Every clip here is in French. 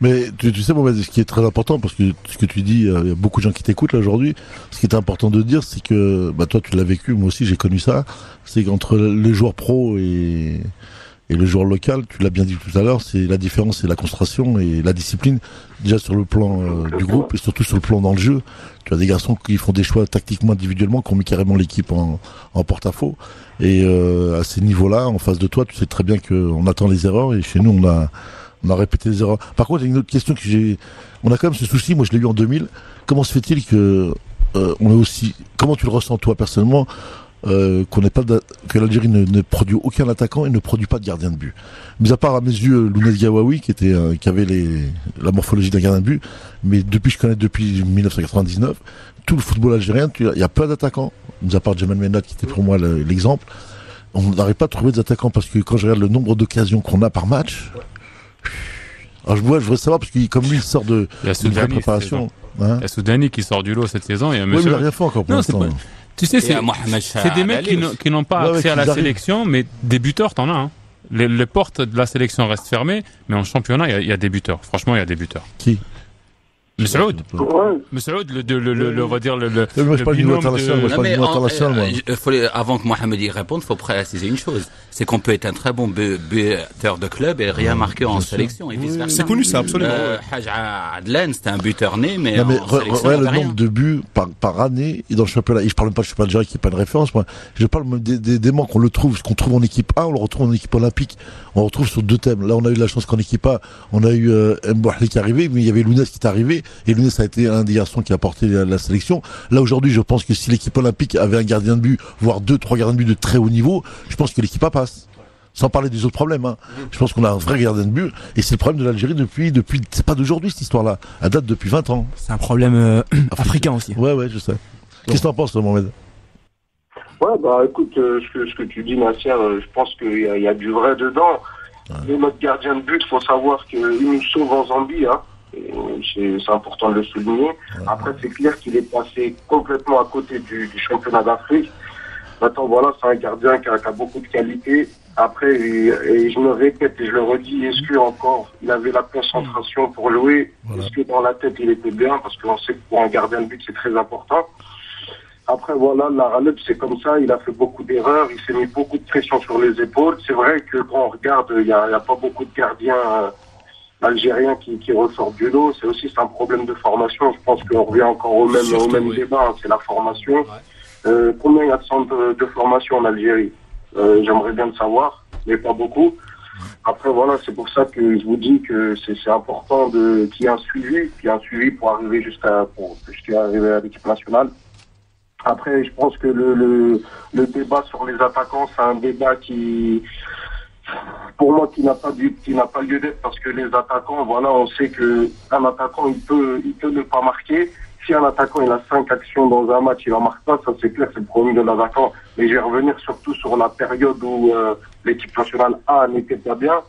Mais tu sais, Mohamed, ce qui est très important, parce que ce que tu dis, il y a beaucoup de gens qui t'écoutent là aujourd'hui. Ce qui est important de dire, c'est que, toi, tu l'as vécu, moi aussi, j'ai connu ça. C'est qu'entre le joueur pro et le joueur local, tu l'as bien dit tout à l'heure, c'est la différence, c'est la concentration et la discipline. Déjà sur le plan du groupe et surtout sur le plan dans le jeu. Tu as des garçons qui font des choix tactiquement, individuellement, qui ont mis carrément l'équipe en porte-à-faux. Et à ces niveaux-là, en face de toi, tu sais très bien qu'on attend les erreurs et chez nous, on a répété les erreurs. Par contre, il y a une autre question on a quand même ce souci, moi je l'ai eu en 2000. Comment se fait-il que on est aussi, comment tu le ressens toi personnellement, que l'Algérie ne produit aucun attaquant et ne produit pas de gardien de but. Mis à part à mes yeux Lounès Gawawi qui avait la morphologie d'un gardien de but, mais depuis 1999, tout le football algérien, il y a peu d'attaquants. Mis à part Djemal Menad qui était pour moi l'exemple, on n'arrive pas à trouver des attaquants parce que quand je regarde le nombre d'occasions qu'on a par match. Alors je voudrais savoir parce que comme lui il sort de vraie préparation. Il y a Soudani qui sort du lot cette saison et monsieur. Oui, mais il n'a rien fait encore pour l'instant. Tu sais, c'est des mecs qui n'ont pas accès à la sélection, mais des buteurs, t'en as. Hein. Les portes de la sélection restent fermées, mais en championnat, il y a des buteurs. Franchement, il y a des buteurs. Qui? Messoud, on va dire le moi je parle du niveau international, avant que Mohamed y réponde, il faut préciser une chose, c'est qu'on peut être un très bon buteur de club et rien marquer en sélection et vice versa. C'est connu ça, absolument. Haj Adlan, c'était un buteur né, mais regarde le nombre de buts par année et dans le championnat. Et je parle même pas du championnat algérien qui est pas une référence, moi. Je parle même des manques qu'on trouve en équipe A, on le retrouve en équipe olympique. On le retrouve sur deux thèmes. Là, on a eu la chance qu'en équipe A, on a eu Mbouhli qui est arrivé, mais il y avait Lounès qui est arrivé. Et Lounès a été un des garçons qui a porté la sélection. Là, aujourd'hui, je pense que si l'équipe olympique avait un gardien de but, voire 2-3 gardiens de but de très haut niveau, je pense que l'équipe A passe. Sans parler des autres problèmes, hein. Je pense qu'on a un vrai gardien de but. Et c'est le problème de l'Algérie depuis, c'est pas d'aujourd'hui, cette histoire-là. Elle date depuis 20 ans. C'est un problème africain aussi. Ouais, je sais. Qu'est-ce que t'en penses, Mohamed? Ouais, écoute, ce que tu dis, Nasser, je pense qu'il y a du vrai dedans. Mais notre gardien de but, faut savoir qu'il nous sauve en Zambie, hein. C'est important de le souligner. Après, c'est clair qu'il est passé complètement à côté du championnat d'Afrique. Maintenant, voilà, c'est un gardien qui a beaucoup de qualité. Après, et je me répète et je le redis, est-ce que encore il avait la concentration pour jouer? Est-ce que dans la tête il était bien? Parce qu'on sait que pour un gardien de but, c'est très important. Après, voilà, Laraleb, c'est comme ça, il a fait beaucoup d'erreurs, il s'est mis beaucoup de pression sur les épaules. C'est vrai que quand on regarde, il y a pas beaucoup de gardiens algériens qui ressortent du lot. C'est un problème de formation. Je pense qu'on revient encore au même débat, hein, c'est la formation. Combien il y a de centres de formation en Algérie? J'aimerais bien le savoir, mais pas beaucoup. Après, voilà, c'est pour ça que je vous dis que c'est important qu'il y ait un suivi pour arriver jusqu'à arriver à l'équipe nationale. Après, je pense que le débat sur les attaquants, c'est un débat pour moi, qui n'a pas lieu d'être, parce que les attaquants, voilà, on sait que un attaquant, il peut ne pas marquer. Si un attaquant il a 5 actions dans un match, il en marque pas, ça c'est clair, c'est le problème de l'attaquant. Mais je vais revenir surtout sur la période où l'équipe nationale A n'était pas bien.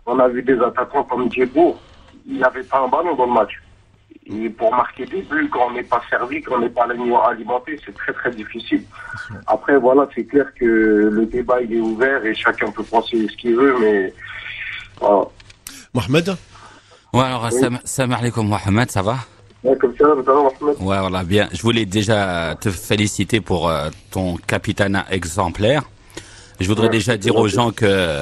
On a vu des attaquants comme Djebo, il n'avait pas un ballon dans le match. Et pour marquer des buts, quand on n'est pas servi, quand on n'est pas alimenté, c'est très très difficile. Après, voilà, c'est clair que le débat il est ouvert et chacun peut penser ce qu'il veut, mais voilà. Mohamed? Ouais, alors, salam alaikum Mohamed, ça va? Ouais, comme ça, Mohamed. Ouais, voilà, bien. Je voulais déjà te féliciter pour ton capitanat exemplaire. Je voudrais déjà dire aux gens que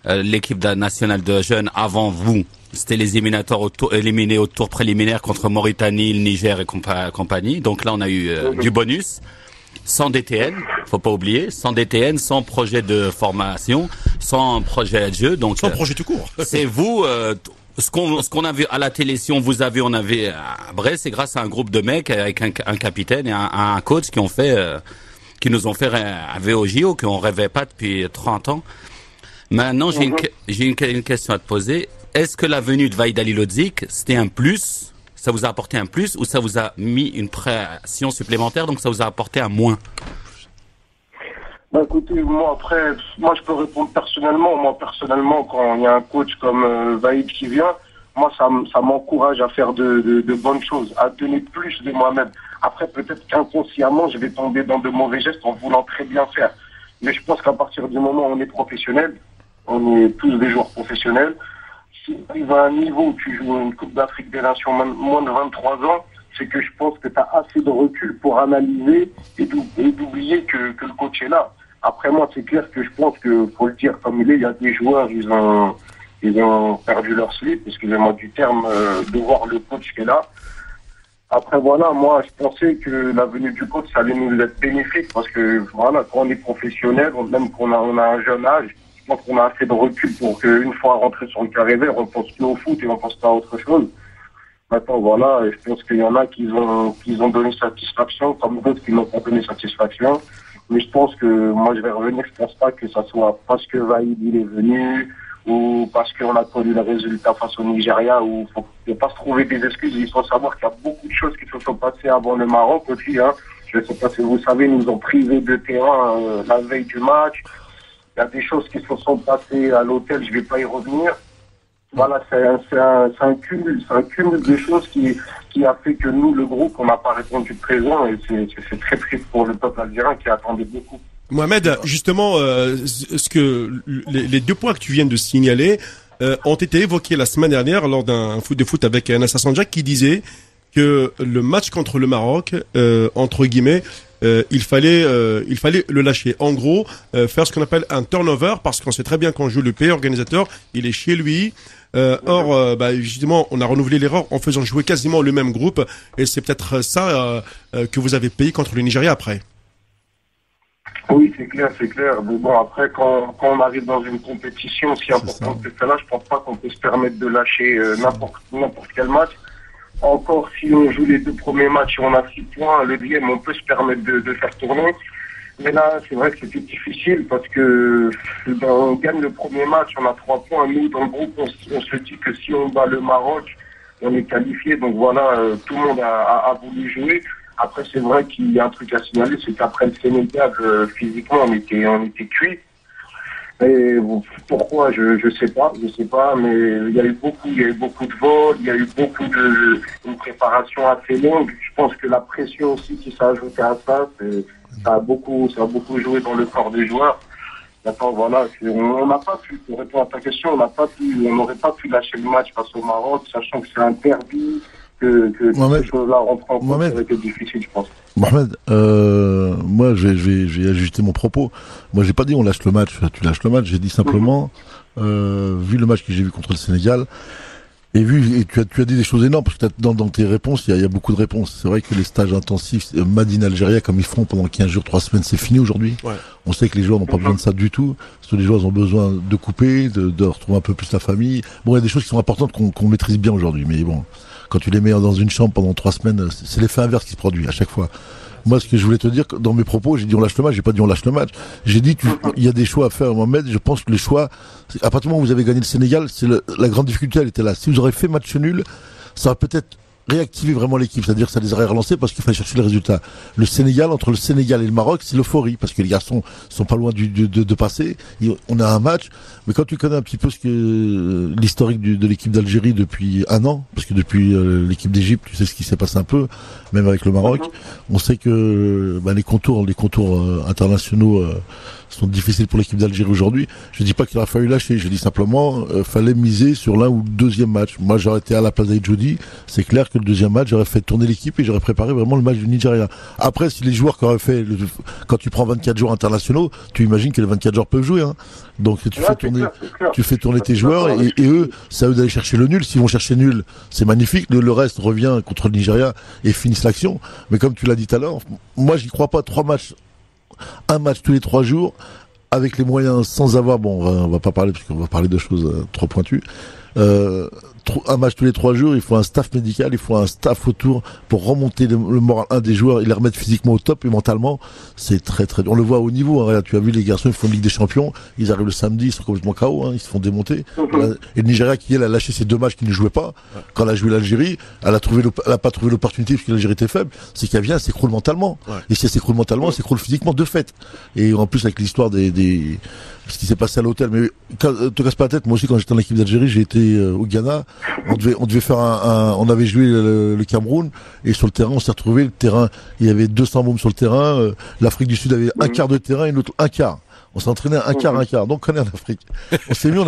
l'équipe nationale de jeunes avant vous, c'était les éliminateurs éliminés au tour préliminaire contre Mauritanie, le Niger et compagnie. Donc là, on a eu du bonus. Sans DTN, faut pas oublier, sans DTN, sans projet de formation, sans projet de jeu. Donc sans projet tout court. C'est vous. Ce qu'on a vu à la télé, si on avait à Brest, c'est grâce à un groupe de mecs avec un capitaine et un coach qui nous ont fait rêver au JO, qu'on rêvait pas depuis 30 ans. Maintenant, j'ai une question à te poser. Est-ce que la venue de Vahid Halilhodžić, c'était un plus? Ça vous a apporté un plus ou ça vous a mis une pression supplémentaire, donc ça vous a apporté un moins? Écoutez, moi je peux répondre personnellement. Moi personnellement, quand il y a un coach comme Vahid qui vient, moi ça m'encourage à faire de bonnes choses, à donner plus de moi-même. Après, peut-être qu'inconsciemment, je vais tomber dans de mauvais gestes en voulant très bien faire. Mais je pense qu'à partir du moment où on est professionnel, on est tous des joueurs professionnels, si tu arrives à un niveau où tu joues une Coupe d'Afrique des Nations moins de 23 ans, c'est que je pense que tu as assez de recul pour analyser et d'oublier que le coach est là. Après, moi, c'est clair que je pense que, faut le dire comme il est, il y a des joueurs, ils ont perdu leur slip, excusez-moi du terme, de voir le coach qui est là. Après, voilà, moi, je pensais que la venue du coach, ça allait nous être bénéfique parce que, voilà, quand on est professionnel, même qu'on a un jeune âge, je pense qu'on a assez de recul pour qu'une fois rentré sur le carré vert, on pense plus au foot et on pense pas à autre chose. Maintenant, voilà, je pense qu'il y en a qui ont donné satisfaction, comme d'autres qui n'ont pas donné satisfaction. Mais je pense que, moi, je vais revenir, je pense pas que ça soit parce que Vaïd, il est venu, ou parce qu'on a connu le résultat face au Nigeria, où il faut pas se trouver des excuses. Il faut savoir qu'il y a beaucoup de choses qui se sont passées avant le Maroc aussi, hein. Je ne sais pas si vous savez, ils nous ont privés de terrain la veille du match. Il y a des choses qui se sont passées à l'hôtel, je vais pas y revenir. Voilà, c'est un cumul de choses qui a fait que nous, le groupe, on n'a pas répondu présent, et c'est très triste pour le peuple algérien qui attendait beaucoup. Mohamed, justement, les 2 points que tu viens de signaler ont été évoqués la semaine dernière lors d'un foot avec Nasser Sanjak qui disait que le match contre le Maroc, entre guillemets, il fallait le lâcher. En gros, faire ce qu'on appelle un turnover, parce qu'on sait très bien qu'on joue le pays organisateur, il est chez lui. Or, justement, on a renouvelé l'erreur en faisant jouer quasiment le même groupe, et c'est peut-être ça que vous avez payé contre le Nigeria après. Oui, c'est clair. Mais bon, après, quand on arrive dans une compétition aussi importante que celle-là, je pense pas qu'on peut se permettre de lâcher n'importe quel match. Encore, si on joue les 2 premiers matchs et on a 6 points, le deuxième, on peut se permettre de faire tourner. Mais là, c'est vrai que c'était difficile parce que on gagne le premier match, on a 3 points. Nous, dans le groupe, on se dit que si on bat le Maroc, on est qualifié. Donc voilà, tout le monde a voulu jouer. Après, c'est vrai qu'il y a un truc à signaler, c'est qu'après le Sénégal, physiquement, on était cuit. Et pourquoi, je sais pas, mais il y a eu beaucoup de vols, il y a eu beaucoup une préparation assez longue. Je pense que la pression aussi qui s'est ajoutée à ça, ça a beaucoup joué dans le corps des joueurs. Maintenant, voilà, on n'a pas pu, pour répondre à ta question, on n'aurait pas pu lâcher le match face au Maroc, sachant que c'est un derby, que ces choses-là rentrent en compte, ça aurait été difficile, je pense. Mohamed, moi, je vais ajuster mon propos. Moi, j'ai pas dit on lâche le match, tu lâches le match. J'ai dit simplement, vu le match que j'ai vu contre le Sénégal, et tu as dit des choses énormes, parce que dans tes réponses, il y a beaucoup de réponses. C'est vrai que les stages intensifs, Madine Algérie, comme ils font pendant 15 jours, 3 semaines, c'est fini aujourd'hui. Ouais. On sait que les joueurs n'ont pas besoin de ça du tout. Parce que les joueurs ont besoin de couper, de retrouver un peu plus la famille. Bon, il y a des choses qui sont importantes qu'on maîtrise bien aujourd'hui, mais bon. Quand tu les mets dans une chambre pendant 3 semaines, c'est l'effet inverse qui se produit à chaque fois. Moi, ce que je voulais te dire, dans mes propos, j'ai dit on lâche le match, j'ai pas dit on lâche le match. J'ai dit il y a des choix à faire, Mohamed. Je pense que les choix, à partir du moment où vous avez gagné le Sénégal, la grande difficulté, elle était là. Si vous aurez fait match nul, ça aurait peut-être réactiver vraiment l'équipe, c'est-à-dire que ça les aurait relancés parce qu'il fallait chercher le résultat. Le Sénégal, entre le Sénégal et le Maroc, c'est l'euphorie parce que les garçons sont pas loin de passer. On a un match, mais quand tu connais un petit peu l'historique de l'équipe d'Algérie depuis 1 an, parce que depuis l'équipe d'Égypte, tu sais ce qui s'est passé un peu, même avec le Maroc, on sait que les contours internationaux sont difficiles pour l'équipe d'Algérie aujourd'hui. Je dis pas qu'il aurait fallu lâcher, je dis simplement fallait miser sur l'un ou le deuxième match. Moi, j'aurais été à la place d'Aïdjoudi, c'est clair que le deuxième match, j'aurais fait tourner l'équipe et j'aurais préparé vraiment le match du Nigeria. Après, si les joueurs qu'auraient fait, quand tu prends 24 joueurs internationaux, tu imagines que les 24 joueurs peuvent jouer, hein. Donc tu fais tourner tes joueurs et eux, c'est à eux d'aller chercher le nul. S'ils vont chercher nul, c'est magnifique. Le reste revient contre le Nigeria et finissent l'action. Mais comme tu l'as dit tout à l'heure, moi j'y crois pas. 3 matchs, un match tous les 3 jours, avec les moyens, sans avoir, on va pas parler parce qu'on va parler de choses trop pointues. Un match tous les 3 jours, il faut un staff médical, il faut un staff autour pour remonter le moral des joueurs et les remettre physiquement au top et mentalement. C'est très très dur. On le voit au niveau, hein. Regarde, tu as vu les garçons, ils font une Ligue des Champions, ils arrivent le samedi, ils sont complètement KO, hein. Ils se font démonter. Et le Nigeria qui elle a lâché ses 2 matchs qui ne jouaient pas. Quand elle a joué l'Algérie, elle a pas trouvé l'opportunité parce que l'Algérie était faible. C'est qu'elle vient, elle s'écroule mentalement. Et si elle s'écroule mentalement, elle s'écroule physiquement de fait. Et en plus avec l'histoire ce qui s'est passé à l'hôtel, mais te casse pas la tête. Moi aussi, quand j'étais en équipe d'Algérie, j'ai été au Ghana. On devait faire on avait joué le Cameroun et sur le terrain, on s'est retrouvé. Le terrain, il y avait 200 mômes sur le terrain. L'Afrique du Sud avait un quart de terrain et l'autre un quart. On s'est entraîné un quart. Donc on est en Afrique. On s'est mis,